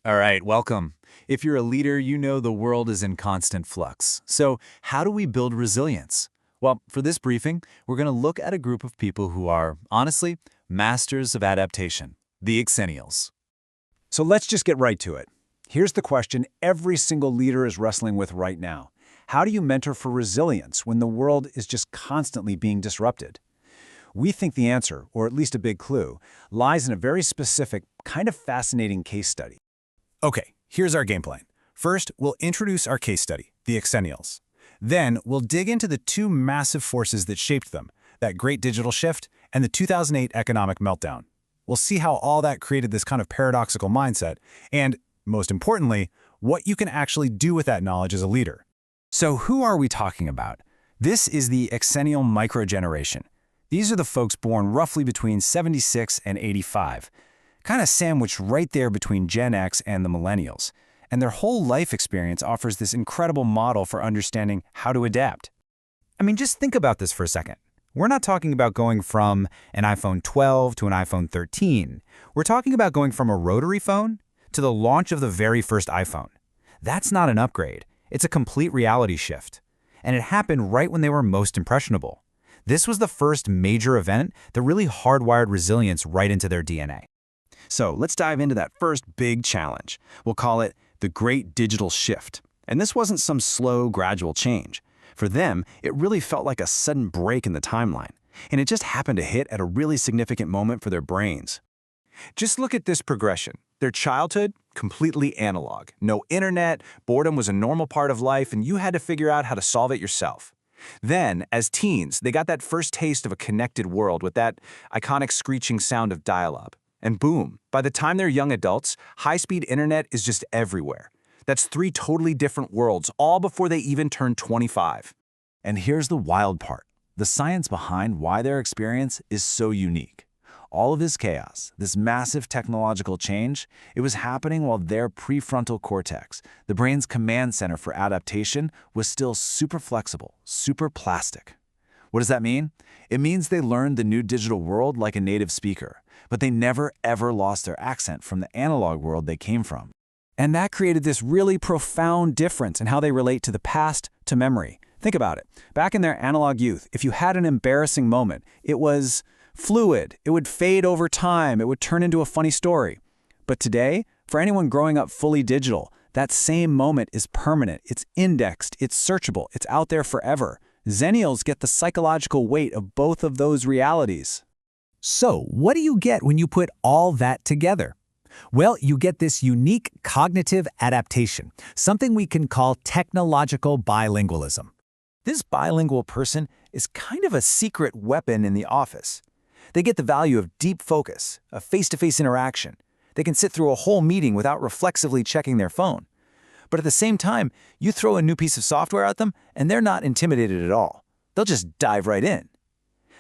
All right, welcome. If you're a leader, you know the world is in constant flux. So, how do we build resilience? Well, for this briefing, we're going to look at a group of people who are, honestly, masters of adaptation, the Xennials. So let's just get right to it. Here's the question every single leader is wrestling with right now. How do you mentor for resilience when the world is just constantly being disrupted? We think the answer, or at least a big clue, lies in a very specific, kind of fascinating case study. Okay, here's our game plan. First, we'll introduce our case study, the Xennials. Then, we'll dig into the two massive forces that shaped them, that great digital shift and the 2008 economic meltdown. We'll see how all that created this kind of paradoxical mindset, and, most importantly, what you can actually do with that knowledge as a leader. So who are we talking about? This is the Xennial microgeneration. These are the folks born roughly between 76 and 85, kind of sandwiched right there between Gen X and the Millennials. And their whole life experience offers this incredible model for understanding how to adapt. I mean, just think about this for a second. We're not talking about going from an iPhone 12 to an iPhone 13. We're talking about going from a rotary phone to the launch of the very first iPhone. That's not an upgrade. It's a complete reality shift. And it happened right when they were most impressionable. This was the first major event that really hardwired resilience right into their DNA. So let's dive into that first big challenge. We'll call it the Great Digital Shift. And this wasn't some slow, gradual change. For them, it really felt like a sudden break in the timeline. And it just happened to hit at a really significant moment for their brains. Just look at this progression. Their childhood, completely analog. No internet, boredom was a normal part of life, and you had to figure out how to solve it yourself. Then, as teens, they got that first taste of a connected world with that iconic screeching sound of dial-up. And boom, by the time they're young adults, high-speed internet is just everywhere. That's three totally different worlds, all before they even turn 25. And here's the wild part. The science behind why their experience is so unique. All of this chaos, this massive technological change, it was happening while their prefrontal cortex, the brain's command center for adaptation, was still super flexible, super plastic. What does that mean? It means they learned the new digital world like a native speaker, but they never ever lost their accent from the analog world they came from. And that created this really profound difference in how they relate to the past, to memory. Think about it. Back in their analog youth, if you had an embarrassing moment, it was fluid. It would fade over time. It would turn into a funny story. But today, for anyone growing up fully digital, that same moment is permanent. It's indexed. It's searchable. It's out there forever. Xennials get the psychological weight of both of those realities. So, what do you get when you put all that together? Well, you get this unique cognitive adaptation, something we can call technological bilingualism. This bilingual person is kind of a secret weapon in the office. They get the value of deep focus, a face-to-face interaction. They can sit through a whole meeting without reflexively checking their phone. But at the same time, you throw a new piece of software at them, and they're not intimidated at all. They'll just dive right in.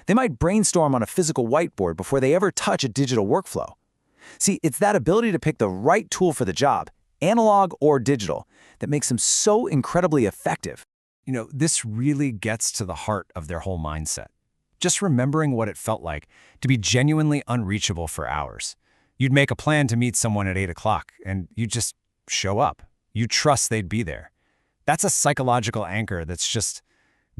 They might brainstorm on a physical whiteboard before they ever touch a digital workflow. See, it's that ability to pick the right tool for the job, analog or digital, that makes them so incredibly effective. You know, this really gets to the heart of their whole mindset. Just remembering what it felt like to be genuinely unreachable for hours. You'd make a plan to meet someone at 8 o'clock, and you'd just show up. You trust they'd be there. That's a psychological anchor that's just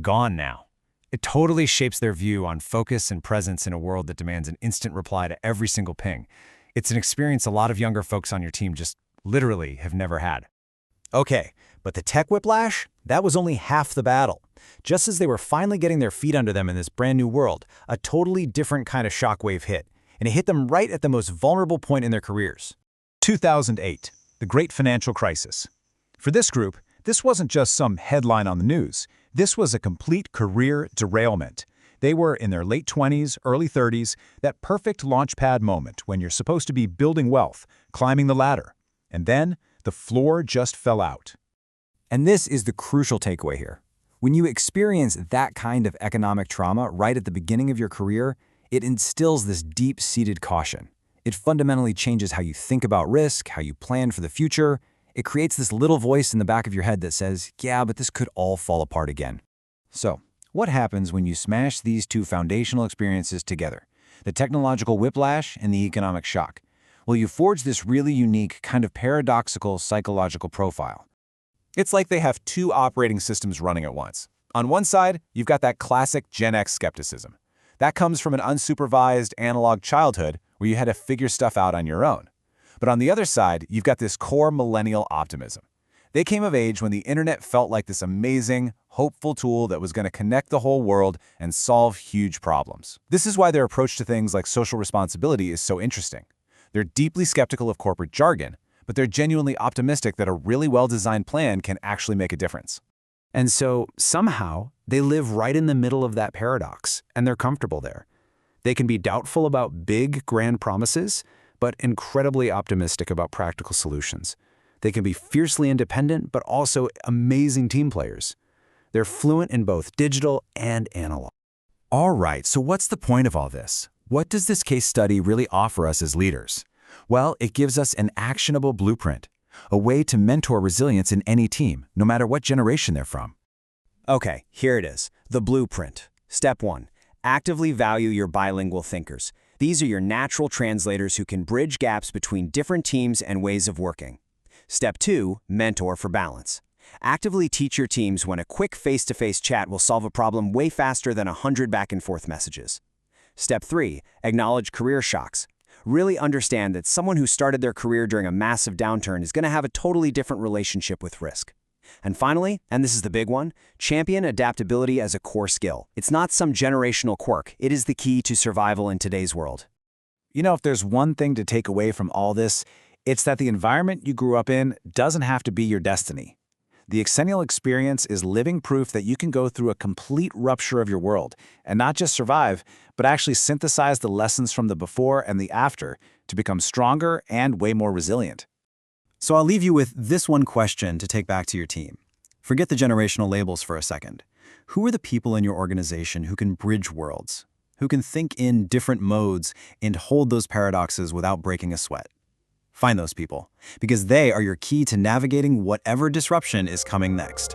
gone now. It totally shapes their view on focus and presence in a world that demands an instant reply to every single ping. It's an experience a lot of younger folks on your team just literally have never had. Okay, but the tech whiplash, that was only half the battle. Just as they were finally getting their feet under them in this brand new world, a totally different kind of shockwave hit, and it hit them right at the most vulnerable point in their careers. 2008, the Great Financial Crisis. For this group, this wasn't just some headline on the news. This was a complete career derailment. They were in their late 20s, early 30s, that perfect launchpad moment when you're supposed to be building wealth, climbing the ladder. And then, the floor just fell out. And this is the crucial takeaway here. When you experience that kind of economic trauma right at the beginning of your career, it instills this deep-seated caution. It fundamentally changes how you think about risk, how you plan for the future. It creates this little voice in the back of your head that says, yeah, but this could all fall apart again. So, what happens when you smash these two foundational experiences together, the technological whiplash and the economic shock? Well, you forge this really unique, kind of paradoxical psychological profile. It's like they have two operating systems running at once. On one side, you've got that classic Gen X skepticism. That comes from an unsupervised analog childhood where you had to figure stuff out on your own. But on the other side, you've got this core millennial optimism. They came of age when the internet felt like this amazing, hopeful tool that was going to connect the whole world and solve huge problems. This is why their approach to things like social responsibility is so interesting. They're deeply skeptical of corporate jargon, but they're genuinely optimistic that a really well-designed plan can actually make a difference. And so, somehow, they live right in the middle of that paradox, and they're comfortable there. They can be doubtful about big, grand promises, but incredibly optimistic about practical solutions. They can be fiercely independent, but also amazing team players. They're fluent in both digital and analog. All right, so what's the point of all this? What does this case study really offer us as leaders? Well, it gives us an actionable blueprint, a way to mentor resilience in any team, no matter what generation they're from. Okay, here it is, the blueprint. Step 1, actively value your bilingual thinkers. These are your natural translators who can bridge gaps between different teams and ways of working. Step 2, mentor for balance. Actively teach your teams when a quick face-to-face chat will solve a problem way faster than 100 back-and-forth messages. Step 3, acknowledge career shocks. Really understand that someone who started their career during a massive downturn is going to have a totally different relationship with risk. And finally, and this is the big one, champion adaptability as a core skill. It's not some generational quirk. It is the key to survival in today's world. You know, if there's one thing to take away from all this, it's that the environment you grew up in doesn't have to be your destiny. The Xennial experience is living proof that you can go through a complete rupture of your world and not just survive, but actually synthesize the lessons from the before and the after to become stronger and way more resilient. So I'll leave you with this one question to take back to your team. Forget the generational labels for a second. Who are the people in your organization who can bridge worlds, who can think in different modes and hold those paradoxes without breaking a sweat? Find those people, because they are your key to navigating whatever disruption is coming next.